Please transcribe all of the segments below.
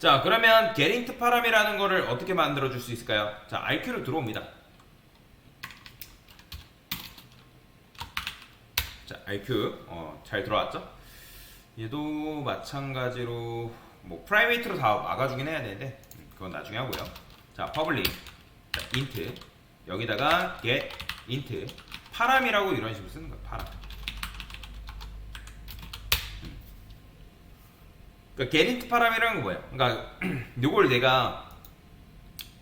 자, 그러면 getInt param이라는 거를 어떻게 만들어 줄 수 있을까요? 자, IQ로 들어옵니다. 자, IQ 잘 들어왔죠? 얘도 마찬가지로 뭐 프라이베이트로 다 막아주긴 해야 되는데 그건 나중에 하고요. 자, public 자, int 여기다가 get int param이라고 이런 식으로 쓰는 거예요. param. 그러니까 getInt param이라는 건 뭐예요? 그러니까 요걸 내가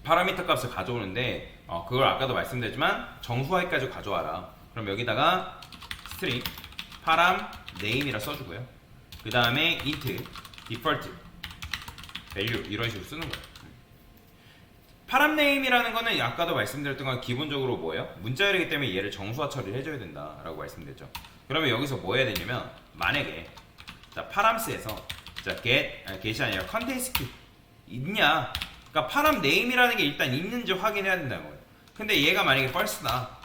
파라미터 값을 가져오는데 그걸 아까도 말씀드렸지만 정수화까지 가져와라. 그럼 여기다가 string param name이라 써주고요. 그 다음에 int default value 이런 식으로 쓰는 거예요. param name이라는 거는 아까도 말씀드렸던 건 기본적으로 뭐예요? 문자열이기 때문에 얘를 정수화 처리를 해줘야 된다라고 말씀드렸죠. 그러면 여기서 뭐 해야 되냐면 만약에 자 params에서 자 get이 아니라 contains key 있냐? 그러니까 param name이라는 게 일단 있는지 확인해야 된다는 거예요. 근데 얘가 만약에 false다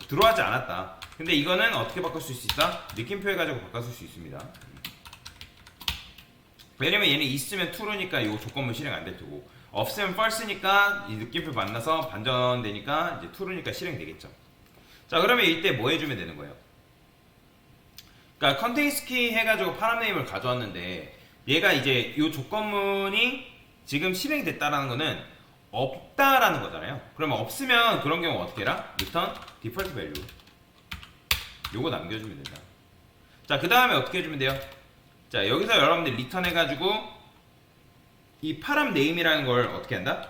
들어가지 않았다. 근데 이거는 어떻게 바꿀 수 있다? 느낌표 해가지고 바꿀 수 있습니다. 왜냐면 얘는 있으면 true니까 이 조건문 실행 안 될 테고 없으면 false니까 이 느낌표 만나서 반전되니까 이제 true니까 실행되겠죠. 자, 그러면 이때 뭐 해주면 되는 거예요? 그러니까 contains key 해가지고 param name을 가져왔는데 얘가 이제 이 조건문이 지금 실행됐다라는 거는 없다라는 거잖아요. 그러면 없으면 그런 경우 어떻게 해라? return default value 요거 남겨주면 된다. 자, 그 다음에 어떻게 해주면 돼요? 자, 여기서 여러분들 return 해가지고 이 param name이라는 걸 어떻게 한다?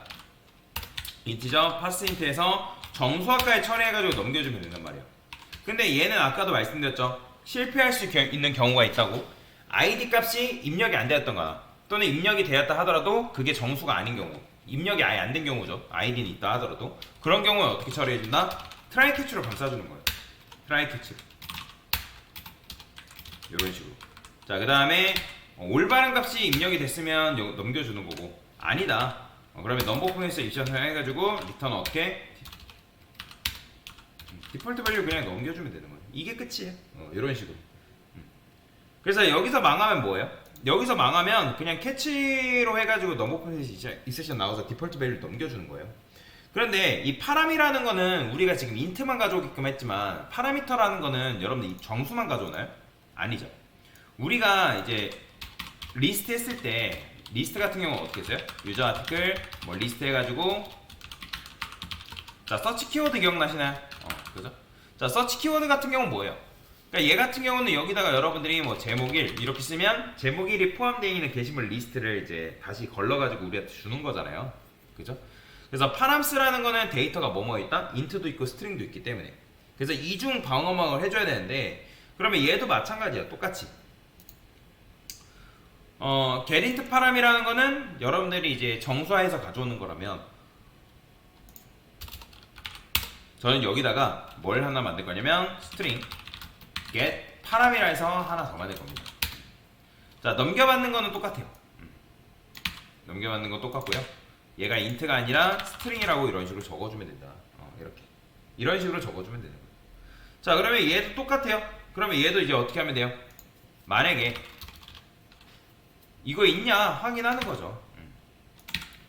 integer parseInt에서 정수화까지 처리해가지고 넘겨주면 된단 말이에요. 근데 얘는 아까도 말씀드렸죠. 실패할 수 있는 경우가 있다고. id 값이 입력이 안 되었던거나 또는 입력이 되었다 하더라도 그게 정수가 아닌 경우, 입력이 아예 안 된 경우죠. id는 있다 하더라도 그런 경우는 어떻게 처리해준다? try catch로 감싸주는 거예요. try catch 이런 식으로. 자, 그 다음에 올바른 값이 입력이 됐으면 넘겨주는 거고 아니다 그러면 number 포인트에서 입션 해가지고 return 어떻게? 디폴트 밸류 그냥 넘겨주면 되는 거예요. 이게 끝이에요. 이런 식으로. 그래서 여기서 망하면 뭐예요? 여기서 망하면 그냥 캐치로 해가지고 넘버 포인트 이세션 나와서 디폴트 밸류 넘겨주는 거예요. 그런데 이 파람이라는 거는 우리가 지금 인트만 가져오게끔 했지만 파라미터라는 거는 여러분들 정수만 가져오나요? 아니죠. 우리가 이제 리스트 했을 때 리스트 같은 경우는 어떻게 했어요? 유저 아티클 뭐 리스트 해가지고 자 서치 키워드 기억나시나요? 그죠? 자 서치 키워드 같은 경우는 뭐예요? 그러니까 얘 같은 경우는 여기다가 여러분들이 뭐 제목1 이렇게 쓰면 제목1이 포함되어 있는 게시물 리스트를 이제 다시 걸러가지고 우리한테 주는 거잖아요. 그죠? 그래서 파람스라는 거는 데이터가 뭐뭐 있다? 인트도 있고 스트링도 있기 때문에 그래서 이중 방어막을 해줘야 되는데 그러면 얘도 마찬가지야. 똑같이 getInt param이라는 거는 여러분들이 이제 정수화해서 가져오는 거라면 저는 여기다가 뭘 하나 만들 거냐면 string get param이라 해서 하나 더 만들 겁니다. 자, 넘겨받는 거는 똑같아요. 넘겨받는 건 똑같고요. 얘가 int가 아니라 string이라고 이런 식으로 적어주면 된다. 이렇게 이런 식으로 적어주면 되는 거예요. 자, 그러면 얘도 똑같아요. 그러면 얘도 이제 어떻게 하면 돼요? 만약에 이거 있냐 확인하는 거죠.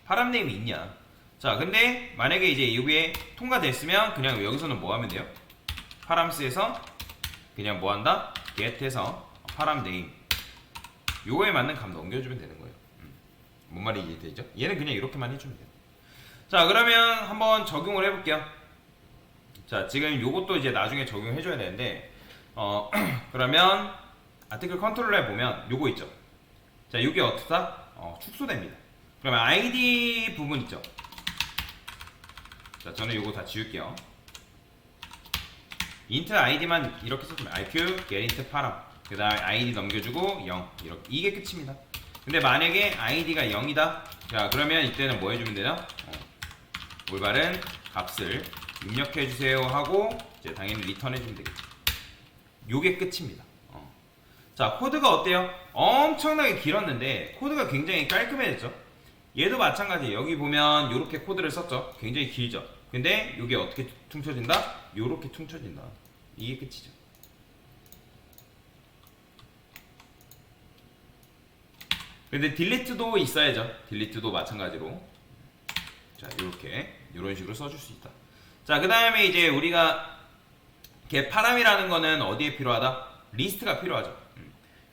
param name이 있냐. 자, 근데 만약에 이제 이게 통과됐으면 그냥 여기서는 뭐 하면 돼요? params에서 그냥 뭐 한다? get해서 param name 요거에 맞는 값 넘겨주면 되는 거예요. 뭔 말인지 이해되죠? 얘는 그냥 이렇게만 해주면 돼요. 자, 그러면 한번 적용을 해볼게요. 자, 지금 요것도 이제 나중에 적용해줘야 되는데 그러면 아티클 컨트롤러에 보면 요거 있죠. 자, 요게 어떻다? 축소됩니다. 그러면 id 부분 있죠. 자, 저는 요거 다 지울게요. int id만 이렇게 써주면 iq getInt param 그 다음에 id 넘겨주고 0 이렇게 이게 끝입니다. 근데 만약에 id가 0이다 자, 그러면 이때는 뭐 해주면 되나? 올바른 값을 입력해주세요 하고 이제 당연히 리턴 해주면 되겠죠. 요게 끝입니다. 자, 코드가 어때요? 엄청나게 길었는데 코드가 굉장히 깔끔해졌죠. 얘도 마찬가지예요. 여기 보면 이렇게 코드를 썼죠. 굉장히 길죠. 근데 이게 어떻게 퉁쳐진다? 요렇게 퉁쳐진다. 이게 끝이죠. 근데 딜리트도 있어야죠. 딜리트도 마찬가지로. 자, 이런 식으로 써줄 수 있다. 자, 그 다음에 이제 우리가 파람이라는 거는 어디에 필요하다? 리스트가 필요하죠.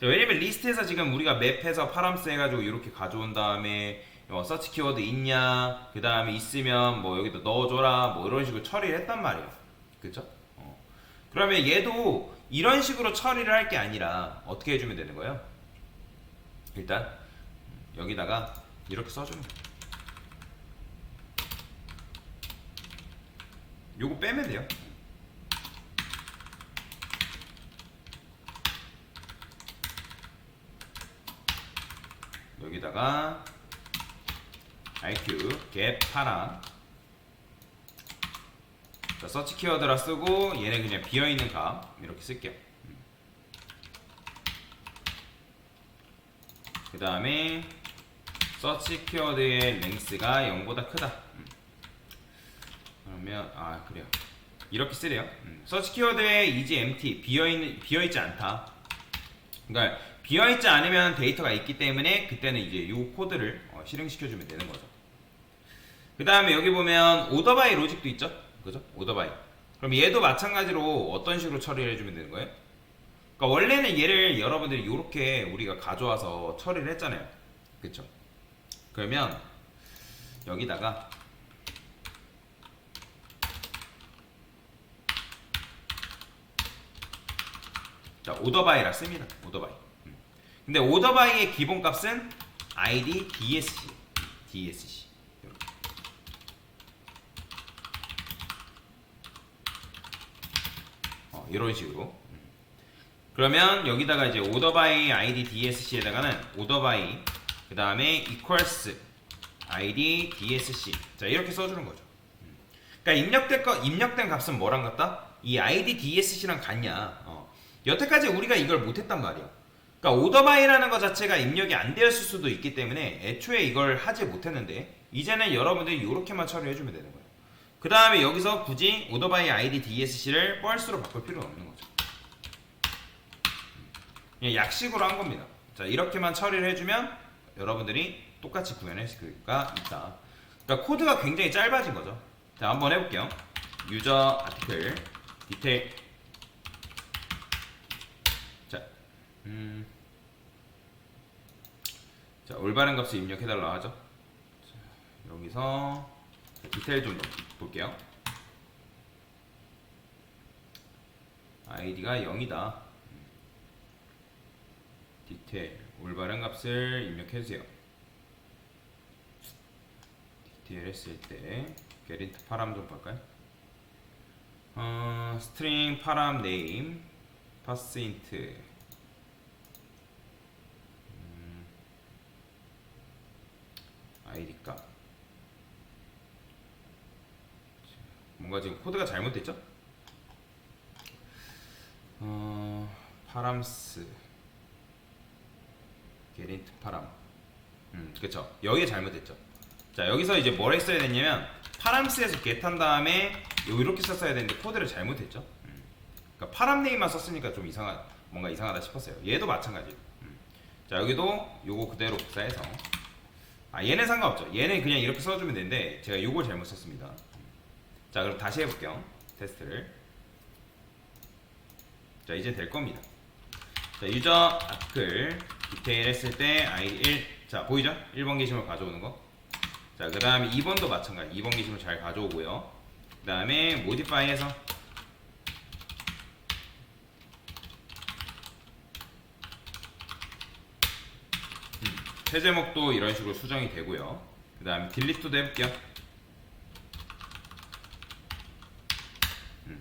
자, 왜냐면 리스트에서 지금 우리가 맵해서 파람스 해가지고 이렇게 가져온 다음에 서치 키워드 있냐, 그 다음에 있으면 뭐 여기다 넣어줘라, 뭐 이런 식으로 처리를 했단 말이에요. 그쵸? 그러면 얘도 이런 식으로 처리를 할 게 아니라 어떻게 해주면 되는 거예요? 일단 여기다가 이렇게 써주는 거예요. 요거 빼면 돼요. 여기다가 IQ get 파람, 자, 서치 키워드라 쓰고 얘는 그냥 비어있는 값 이렇게 쓸게요. 그 다음에 서치 키워드의 랭스가 0보다 크다. 그러면 그래요. 이렇게 쓰래요. 서치 키워드에 is empty, 비어있지 않다. 그러니까 비어있지 않으면 데이터가 있기 때문에 그때는 이제 이 코드를 실행시켜주면 되는 거죠. 그 다음에 여기 보면 오더바이 로직도 있죠. 그죠? 오더바이. 그럼 얘도 마찬가지로 어떤 식으로 처리를 해주면 되는 거예요? 그러니까 원래는 얘를 여러분들이 이렇게 우리가 가져와서 처리를 했잖아요. 그쵸? 그러면 여기다가 자, 오더바이라 씁니다. 오더바이. 근데 오더바이의 기본값은 id dsc. dsc. 이런 식으로. 그러면 여기다가 이제 오더바이 id dsc에다가는 오더바이 그 다음에 equals id dsc. 자, 이렇게 써주는 거죠. 그러니까 입력된 값은 뭐랑 같다? 이 id dsc랑 같냐? 여태까지 우리가 이걸 못했단 말이야. 그러니까 오더바이라는 것 자체가 입력이 안 되었을 수도 있기 때문에 애초에 이걸 하지 못했는데 이제는 여러분들이 이렇게만 처리해주면 되는 거예요. 그 다음에 여기서 굳이 오더바이 id dsc를 펄스로 바꿀 필요는 없는 거죠. 그냥 약식으로 한 겁니다. 자, 이렇게만 처리를 해주면 여러분들이 똑같이 구현할 수가 있다. 그러니까 코드가 굉장히 짧아진 거죠. 자, 한번 해볼게요. 유저 아티클 디테일. 자, 올바른 값을 입력해달라 하죠. 자, 여기서 디테일 좀 볼게요. id가 0이다. 디테일 올바른 값을 입력해주세요. 디테일 했을 때 게린트 파람 좀 볼까요? 스트링 파람 네임 파스 인트 id 값. 뭔가 지금 코드가 잘못됐죠? 파람스 게린트 파람. 그쵸. 여기에 잘못됐죠. 자, 여기서 이제 뭘 했어야 됐냐면 파람스에서 get 한 다음에 이렇게 썼어야 되는데 코드를 잘못했죠. 그러니까 파람 네임만 썼으니까 좀 뭔가 이상하다 싶었어요. 얘도 마찬가지. 자, 여기도 요거 그대로 복사해서 얘는 상관없죠. 얘는 그냥 이렇게 써주면 되는데 제가 요걸 잘못 썼습니다. 자, 그럼 다시 해볼게요. 테스트를. 자, 이제 될 겁니다. 자, 유저 아클 디테일 했을 때 id 1. 자, 보이죠? 1번 게시물 가져오는 거. 자, 그 다음에 2번도 마찬가지. 2번 게시물 잘 가져오고요. 그 다음에 모디파이 해서 새 제목도 이런 식으로 수정이 되고요. 그 다음에 딜리트도 해볼게요.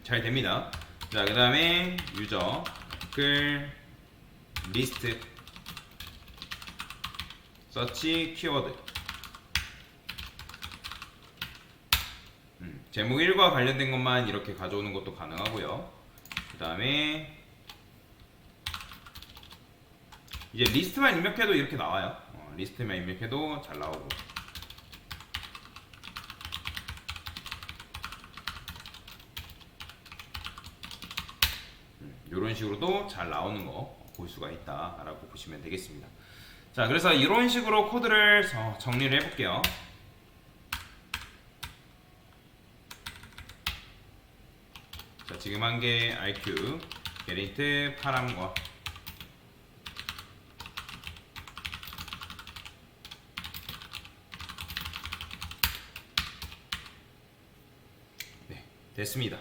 잘 됩니다. 자, 그 다음에 유저 아티클 리스트 서치 키워드 제목 1과 관련된 것만 이렇게 가져오는 것도 가능하고요. 그 다음에 이제 리스트만 입력해도 이렇게 나와요. 리스트만 입력해도 잘 나오고. 이런 식으로도 잘 나오는 거 볼 수가 있다라고 보시면 되겠습니다. 자, 그래서 이런 식으로 코드를 정리를 해볼게요. 자, 지금 한 게 RQ, 게리트, 파람과 네, 됐습니다.